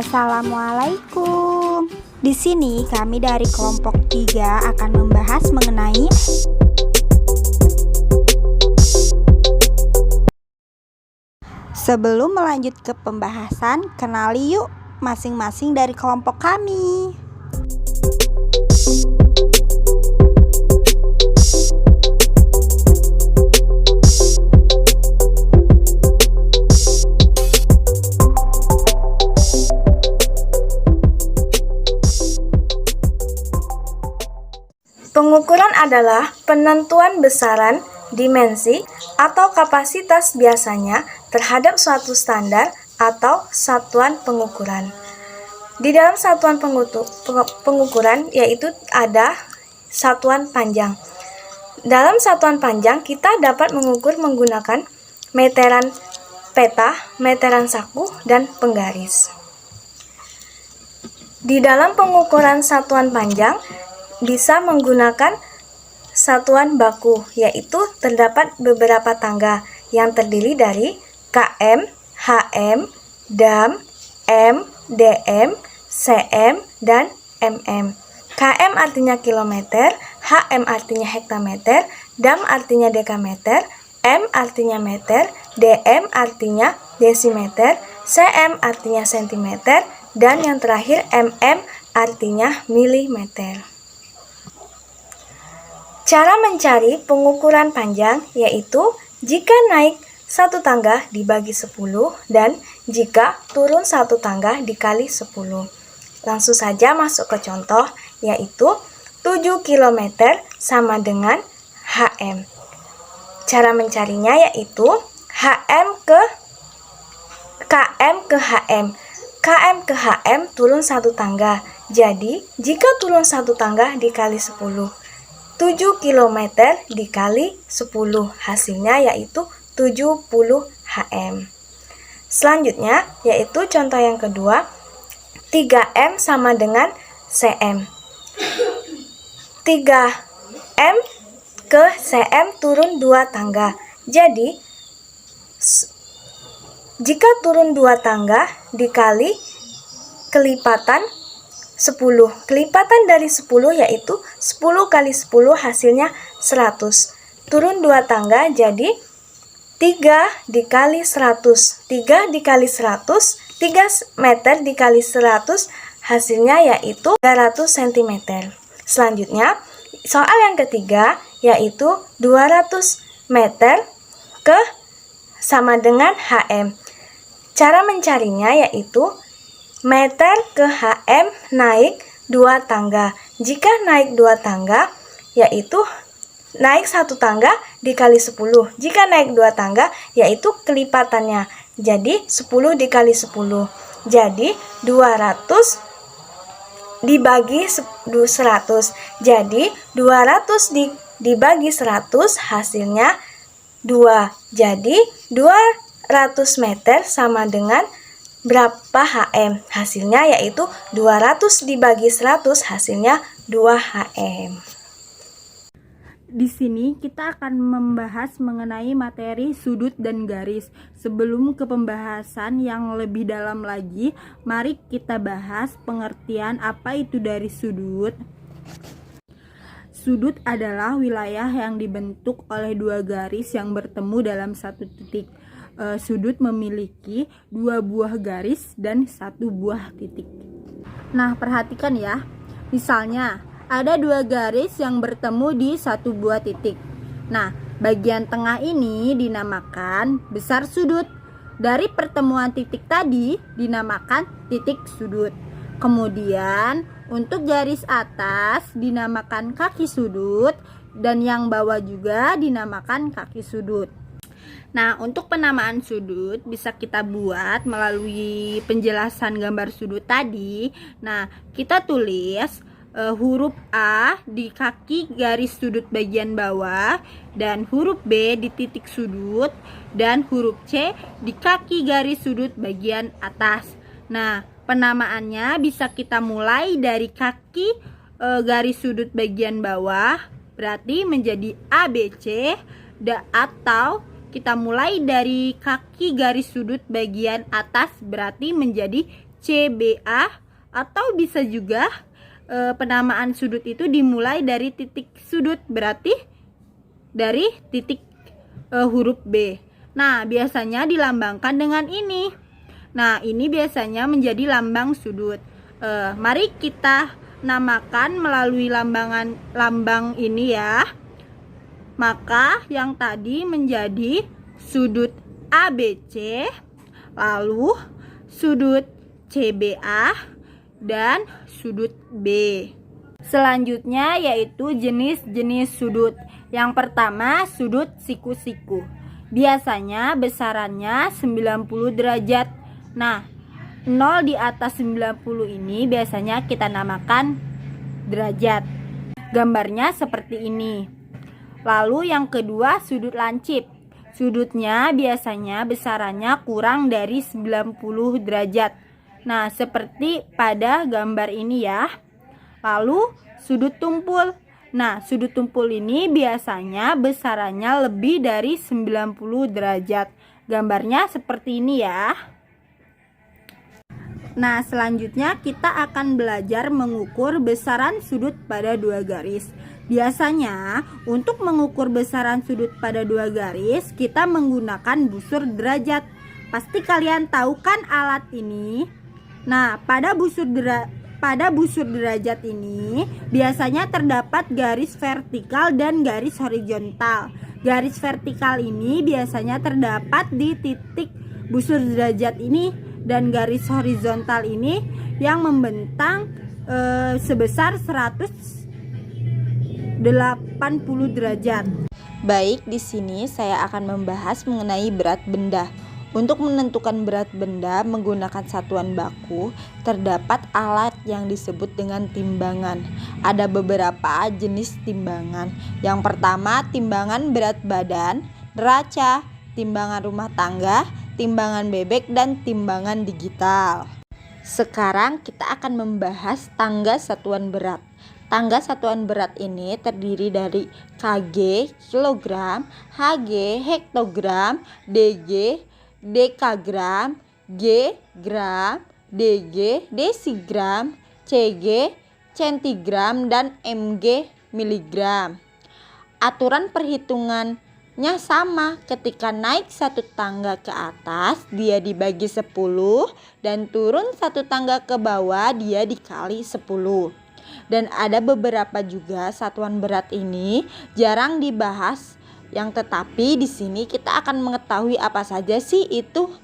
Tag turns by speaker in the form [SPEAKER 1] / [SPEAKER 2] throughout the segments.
[SPEAKER 1] Assalamualaikum. Di sini kami dari kelompok 3 akan membahas mengenai Sebelum melanjut ke pembahasan, kenali yuk masing-masing dari kelompok kami.
[SPEAKER 2] Pengukuran adalah penentuan besaran, dimensi, atau kapasitas biasanya terhadap suatu standar atau satuan pengukuran. Di dalam satuan pengukuran yaitu ada satuan panjang. Dalam satuan panjang kita dapat mengukur menggunakan meteran peta, meteran saku, dan penggaris. Di dalam pengukuran satuan panjang bisa menggunakan satuan baku, yaitu terdapat beberapa tangga yang terdiri dari km, hm, dam, m, dm, cm, dan mm. Km artinya kilometer, hm artinya hektameter, dam artinya dekameter, m artinya meter, dm artinya desimeter, cm artinya sentimeter, dan yang terakhir mm artinya milimeter. Cara mencari pengukuran panjang yaitu jika naik satu tangga dibagi 10 dan jika turun satu tangga dikali 10. Langsung saja masuk ke contoh yaitu 7 km sama dengan hm. Cara mencarinya yaitu km ke hm. Km ke hm turun satu tangga. Jadi jika turun satu tangga dikali 10. 7 km dikali 10 hasilnya yaitu 70 hm. Selanjutnya yaitu contoh yang kedua 3m sama dengan cm. 3m ke cm turun 2 tangga. Jadi jika turun 2 tangga dikali kelipatan 10. Kelipatan dari 10 yaitu 10 kali 10 hasilnya 100. Turun 2 tangga jadi 3 dikali 100. 3 dikali 100, 3 meter dikali 100 hasilnya yaitu 300 cm. Selanjutnya soal yang ketiga yaitu 200 meter ke sama dengan hm. Cara mencarinya yaitu meter ke hm naik 2 tangga. Jika naik 2 tangga, yaitu naik 1 tangga dikali 10. Jika naik 2 tangga, yaitu kelipatannya. Jadi 10 dikali 10. Jadi 200 dibagi 100. Jadi 200 dibagi 100 hasilnya 2. Jadi 200 meter sama dengan berapa hm? Hasilnya yaitu 200 dibagi 100 hasilnya 2 hm.
[SPEAKER 1] Di sini kita akan membahas mengenai materi sudut dan garis. Sebelum ke pembahasan yang lebih dalam lagi, mari kita bahas pengertian apa itu dari sudut. Sudut adalah wilayah yang dibentuk oleh 2 garis yang bertemu dalam satu titik. Sudut memiliki 2 buah garis dan 1 buah titik. Nah, perhatikan ya. Misalnya, ada 2 garis yang bertemu di 1 buah titik. Nah, bagian tengah ini dinamakan besar sudut. Dari pertemuan titik tadi dinamakan titik sudut. Kemudian, untuk garis atas dinamakan kaki sudut dan yang bawah juga dinamakan kaki sudut. Nah, untuk penamaan sudut bisa kita buat melalui penjelasan gambar sudut tadi. Nah, kita tulis huruf A di kaki garis sudut bagian bawah dan huruf B di titik sudut dan huruf C di kaki garis sudut bagian atas. Nah, penamaannya bisa kita mulai dari kaki garis sudut bagian bawah berarti menjadi ABC atau kita mulai dari kaki garis sudut bagian atas berarti menjadi CBA, atau bisa juga penamaan sudut itu dimulai dari titik sudut, berarti dari titik huruf B. Nah, biasanya dilambangkan dengan ini. Nah, ini biasanya menjadi lambang sudut. Mari kita namakan melalui lambang ini ya. Maka yang tadi menjadi sudut ABC, lalu sudut CBA, dan sudut B. Selanjutnya yaitu jenis-jenis sudut. Yang pertama, sudut siku-siku. Biasanya besarannya 90 derajat. Nah, 0 di atas 90 ini biasanya kita namakan derajat. Gambarnya seperti ini. Lalu yang kedua, sudut lancip. Sudutnya biasanya besarannya kurang dari 90 derajat. Nah, seperti pada gambar ini ya. Lalu sudut tumpul. Nah, sudut tumpul ini biasanya besarannya lebih dari 90 derajat. Gambarnya seperti ini ya. Nah, selanjutnya kita akan belajar mengukur besaran sudut pada dua garis. Biasanya untuk mengukur besaran sudut pada dua garis, kita menggunakan busur derajat. Pasti kalian tahu kan alat ini? Nah, pada busur derajat ini biasanya terdapat garis vertikal dan garis horizontal. Garis vertikal ini biasanya terdapat di titik busur derajat ini, dan garis horizontal ini yang membentang sebesar 180 derajat.
[SPEAKER 3] Baik, di sini saya akan membahas mengenai berat benda. Untuk menentukan berat benda menggunakan satuan baku, terdapat alat yang disebut dengan timbangan. Ada beberapa jenis timbangan. Yang pertama, timbangan berat badan, neraca, timbangan rumah tangga, timbangan bebek, dan timbangan digital. Sekarang kita akan membahas tangga satuan berat. Tangga satuan berat ini terdiri dari kg, kilogram, hg, hektogram, dg, dekagram, G, gram, DG, desigram, CG, centigram, dan MG, miligram. Aturan perhitungannya sama. Ketika naik satu tangga ke atas, dia dibagi 10, dan turun satu tangga ke bawah, dia dikali 10. Dan ada beberapa juga satuan berat ini jarang dibahas, yang tetapi di sini kita akan mengetahui apa saja sih itu.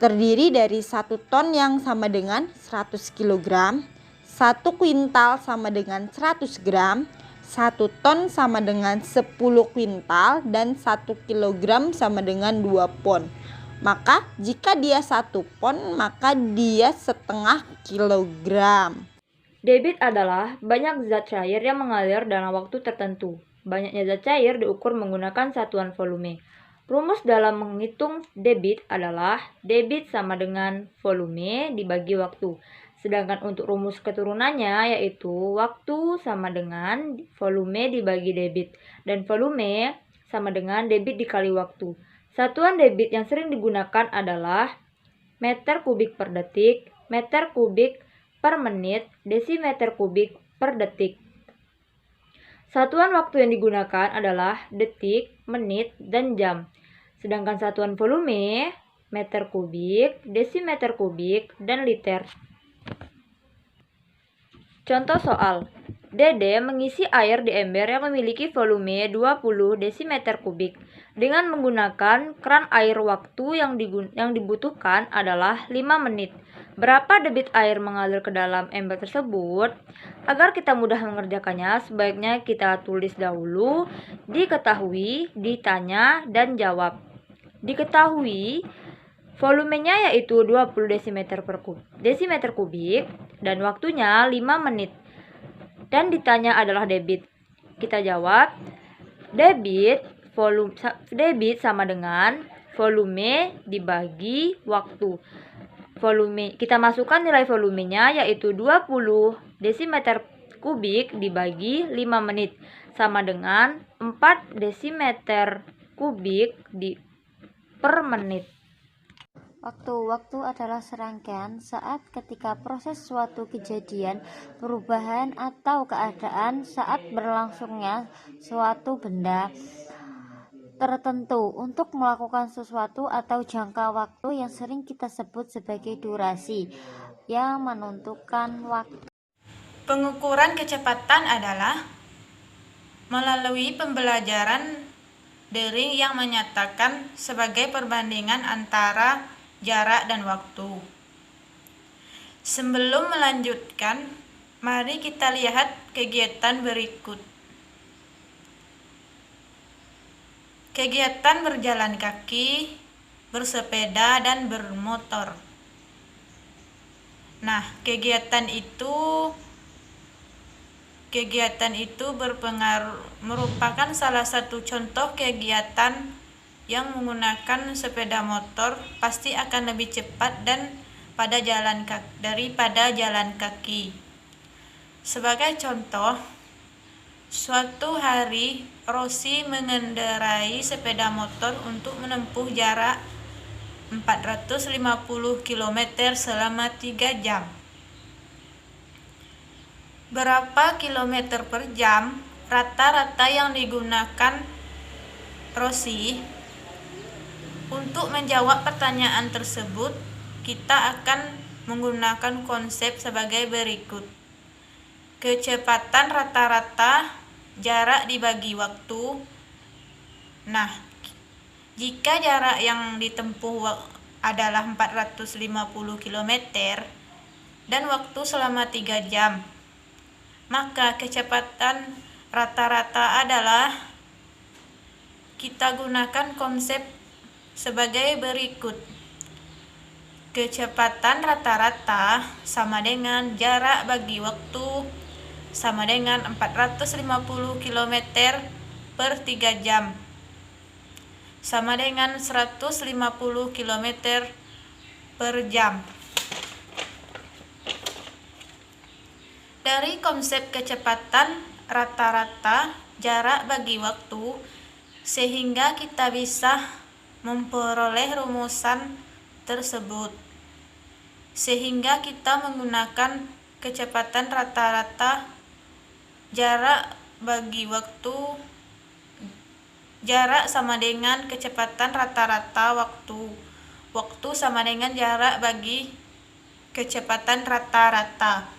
[SPEAKER 3] Terdiri dari 1 ton yang sama dengan 100 kg, 1 kuintal sama dengan 100 gram, 1 ton sama dengan 10 kuintal, dan 1 kilogram sama dengan 2 pon. Maka jika dia 1 pon, maka dia setengah kilogram.
[SPEAKER 4] Debit adalah banyak zat cair yang mengalir dalam waktu tertentu. Banyaknya zat cair diukur menggunakan satuan volume. Rumus dalam menghitung debit adalah debit sama dengan volume dibagi waktu. Sedangkan untuk rumus keturunannya yaitu waktu sama dengan volume dibagi debit. Dan volume sama dengan debit dikali waktu. Satuan debit yang sering digunakan adalah meter kubik per detik, meter kubik per menit, desimeter kubik per detik. Satuan waktu yang digunakan adalah detik, menit, dan jam. Sedangkan satuan volume, meter kubik, desimeter kubik, dan liter. Contoh soal. Dede mengisi air di ember yang memiliki volume 20 desimeter kubik. Dengan menggunakan keran air, waktu yang dibutuhkan adalah 5 menit. Berapa debit air mengalir ke dalam ember tersebut? Agar kita mudah mengerjakannya, sebaiknya kita tulis dahulu diketahui, ditanya, dan jawab. Diketahui volumenya yaitu 20 desimeter kubik dan waktunya 5 menit. Dan ditanya adalah debit. Kita jawab, debit sama dengan volume dibagi waktu. Volume, kita masukkan nilai volumenya yaitu 20 desimeter kubik dibagi 5 menit sama dengan 4 desimeter kubik per menit.
[SPEAKER 5] Waktu adalah serangkaian saat ketika proses suatu kejadian, perubahan atau keadaan saat berlangsungnya suatu benda tertentu untuk melakukan sesuatu atau jangka waktu yang sering kita sebut sebagai durasi yang menentukan waktu.
[SPEAKER 1] Pengukuran kecepatan adalah melalui pembelajaran daring yang menyatakan sebagai perbandingan antara jarak dan waktu. Sebelum melanjutkan, mari kita lihat kegiatan berikut. Kegiatan berjalan kaki, bersepeda, dan bermotor. Nah, kegiatan itu merupakan salah satu contoh kegiatan yang menggunakan sepeda motor pasti akan lebih cepat daripada jalan kaki. Sebagai contoh, suatu hari Rosi mengendarai sepeda motor untuk menempuh jarak 450 km selama 3 jam. Berapa kilometer per jam rata-rata yang digunakan Rosi? Untuk menjawab pertanyaan tersebut, kita akan menggunakan konsep sebagai berikut. Kecepatan rata-rata, jarak dibagi waktu. Nah, jika jarak yang ditempuh adalah 450 km dan waktu selama 3 jam, maka kecepatan rata-rata adalah kita gunakan konsep sebagai berikut. Kecepatan rata-rata sama dengan jarak bagi waktu sama dengan 450 km per 3 jam sama dengan 150 km per jam. Dari konsep kecepatan rata-rata jarak bagi waktu, sehingga kita bisa memperoleh rumusan tersebut. Sehingga kita menggunakan kecepatan rata-rata jarak bagi waktu, jarak sama dengan kecepatan rata-rata waktu. Waktu sama dengan jarak bagi kecepatan rata-rata.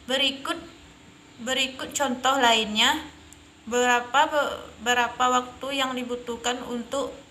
[SPEAKER 1] Berikut contoh lainnya. Berapa waktu yang dibutuhkan untuk